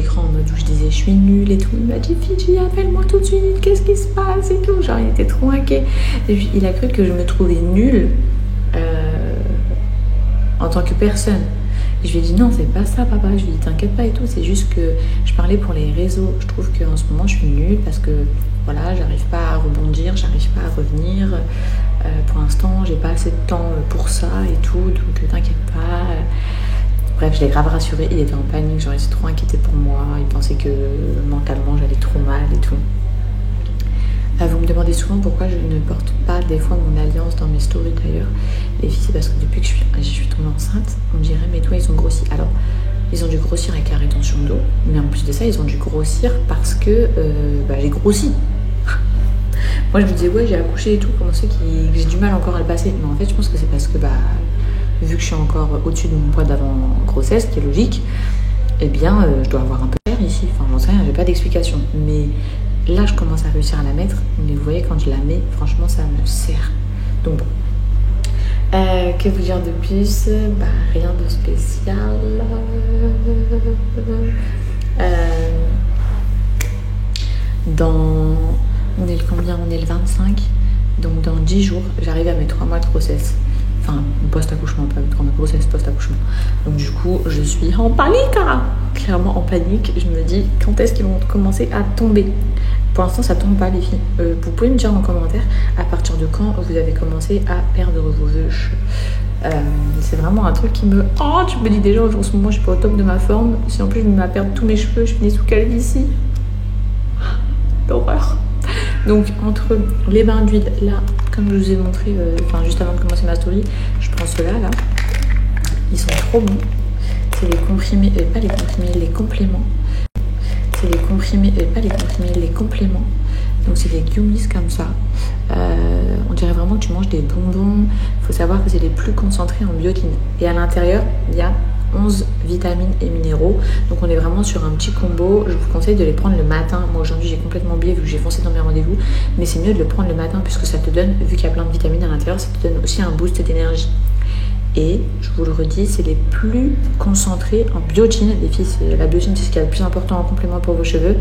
l'écran en mode où je disais je suis nulle et tout. Il m'a dit Fidji, appelle-moi tout de suite, qu'est-ce qui se passe et tout. Genre il était trop inquiet. Et puis il a cru que je me trouvais nulle en tant que personne. Et je lui ai dit non, c'est pas ça papa. Je lui ai dit t'inquiète pas et tout, c'est juste que je parlais pour les réseaux. Je trouve qu'en ce moment je suis nulle parce que voilà, j'arrive pas à rebondir, j'arrive pas à revenir. Pour l'instant j'ai pas assez de temps pour ça et tout, donc t'inquiète pas. Bref, je l'ai grave rassuré, il était en panique, genre il s'est trop inquiété pour moi, il pensait que mentalement j'allais trop mal et tout. Vous me demandez souvent pourquoi je ne porte pas des fois mon alliance dans mes stories d'ailleurs. Les filles, c'est parce que depuis que je suis tombée enceinte, on me dirait mais toi ils ont grossi. Alors, ils ont dû grossir avec la rétention d'eau, mais en plus de ça, ils ont dû grossir parce que j'ai grossi. Moi je me disais ouais j'ai accouché et tout, comment c'est que j'ai du mal encore à le passer. Mais en fait je pense que c'est parce que vu que je suis encore au-dessus de mon poids d'avant grossesse, qui est logique, eh bien je dois avoir un peu d'air ici. Enfin j'en sais rien, j'ai pas d'explication. Mais là je commence à réussir à la mettre, mais vous voyez quand je la mets, franchement ça me sert. Donc bon. Que vous dire de plus? Rien de spécial. On est le combien? On est le 25. Donc dans 10 jours, j'arrive à mes 3 mois de grossesse. Enfin, post-accouchement, pas 3 mois de grossesse, post-accouchement. Donc du coup, je suis en panique, hein. Clairement en panique. Je me dis, quand est-ce qu'ils vont commencer à tomber? Pour l'instant, ça tombe pas, les filles. Vous pouvez me dire en commentaire à partir de quand vous avez commencé à perdre vos cheveux. C'est vraiment un truc qui me... Oh, tu me dis déjà, en ce moment, je suis pas au top de ma forme. Si en plus, je me mets à perdre tous mes cheveux, je finis sous calvitie. L'horreur. Donc, entre les bains d'huile, là, comme je vous ai montré, juste avant de commencer ma story, je prends ceux-là, là. Ils sont trop bons. C'est les comprimés, pas les comprimés, les compléments. C'est les comprimés, pas les comprimés, les compléments. Donc c'est des gummies comme ça. On dirait vraiment que tu manges des bonbons. Il faut savoir que c'est les plus concentrés en biotine. Et à l'intérieur, il y a 11 vitamines et minéraux. Donc on est vraiment sur un petit combo. Je vous conseille de les prendre le matin. Moi aujourd'hui j'ai complètement oublié vu que j'ai foncé dans mes rendez-vous. Mais c'est mieux de le prendre le matin puisque ça te donne, vu qu'il y a plein de vitamines à l'intérieur, ça te donne aussi un boost d'énergie. Et je vous le redis, c'est les plus concentrés en biotine. Les filles, la biotine, c'est ce qui est le plus important en complément pour vos cheveux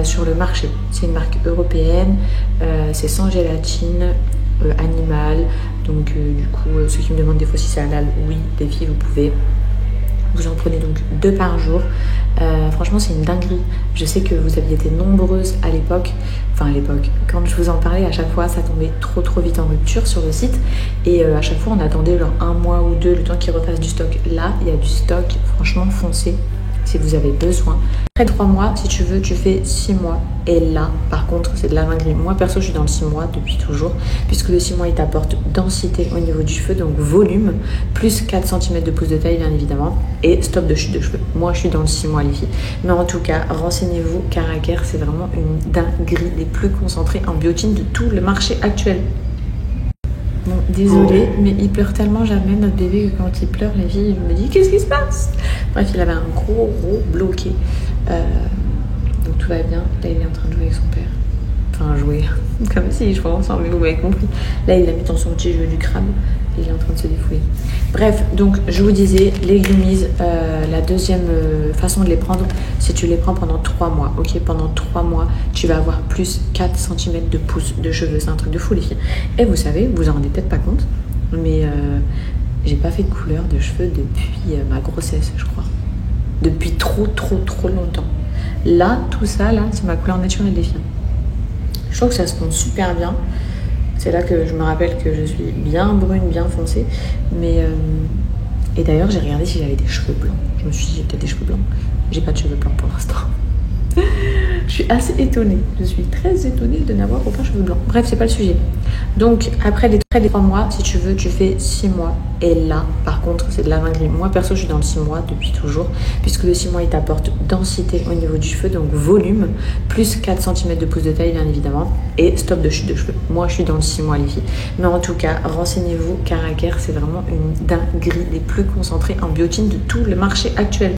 sur le marché. C'est une marque européenne, c'est sans gélatine animale. Donc du coup, ceux qui me demandent des fois si c'est halal, oui, les filles, vous pouvez. Vous en prenez donc 2 par jour. Franchement, c'est une dinguerie. Je sais que vous aviez été nombreuses à l'époque. Enfin, à l'époque, quand je vous en parlais, à chaque fois, ça tombait trop vite en rupture sur le site. Et à chaque fois, on attendait genre 1 mois ou 2, le temps qu'ils refassent du stock. Là, il y a du stock. Franchement, foncez si vous avez besoin. Après 3 mois, si tu veux, tu fais 6 mois. Et là, par contre, c'est de la dinguerie. Moi, perso, je suis dans le 6 mois depuis toujours. Puisque le 6 mois, il t'apporte densité au niveau du cheveu, donc volume, plus 4 cm de pouce de taille, bien évidemment. Et stop de chute de cheveux. Moi, je suis dans le 6 mois, les filles. Mais en tout cas, renseignez-vous, Caraker, c'est vraiment une dinguerie, les plus concentrés en biotine de tout le marché actuel. Bon, désolée, mais il pleure tellement jamais, notre bébé, que quand il pleure, les filles, je me dis, qu'est-ce qui se passe? Bref, il avait un gros bloqué. Donc tout va bien. Là, il est en train de jouer avec son père. Enfin, jouer, comme si je jouais ensemble, mais vous m'avez compris. Là, il l'a mis dans son petit jeu du crabe. Et il est en train de se défouler. Bref, donc je vous disais, les gummies, la deuxième façon de les prendre, c'est tu les prends pendant 3 mois. Ok, pendant 3 mois, tu vas avoir plus 4 cm de pouce de cheveux. C'est un truc de fou, les filles. Et vous savez, vous en rendez peut-être pas compte, mais j'ai pas fait de couleur de cheveux depuis ma grossesse, je crois. Depuis trop longtemps. Là, tout ça, là, c'est ma couleur naturelle, les filles. Je trouve que ça se pond super bien. C'est là que je me rappelle que je suis bien brune, bien foncée. Mais et d'ailleurs, j'ai regardé si j'avais des cheveux blancs. Je me suis dit, j'ai peut-être des cheveux blancs. J'ai pas de cheveux blancs pour l'instant. Je suis assez étonnée. Je suis très étonnée de n'avoir aucun cheveu blanc. Bref, c'est pas le sujet. Donc, après les 3 mois, si tu veux, tu fais 6 mois. Et là, par contre, c'est de la dinguerie. Moi, perso, je suis dans le 6 mois depuis toujours. Puisque le 6 mois, il t'apporte densité au niveau du cheveu, donc volume, plus 4 cm de pouce de taille, bien évidemment. Et stop de chute de cheveux. Moi, je suis dans le 6 mois, les filles. Mais en tout cas, renseignez-vous, Caraker, c'est vraiment une dinguerie, les plus concentrés en biotine de tout le marché actuel.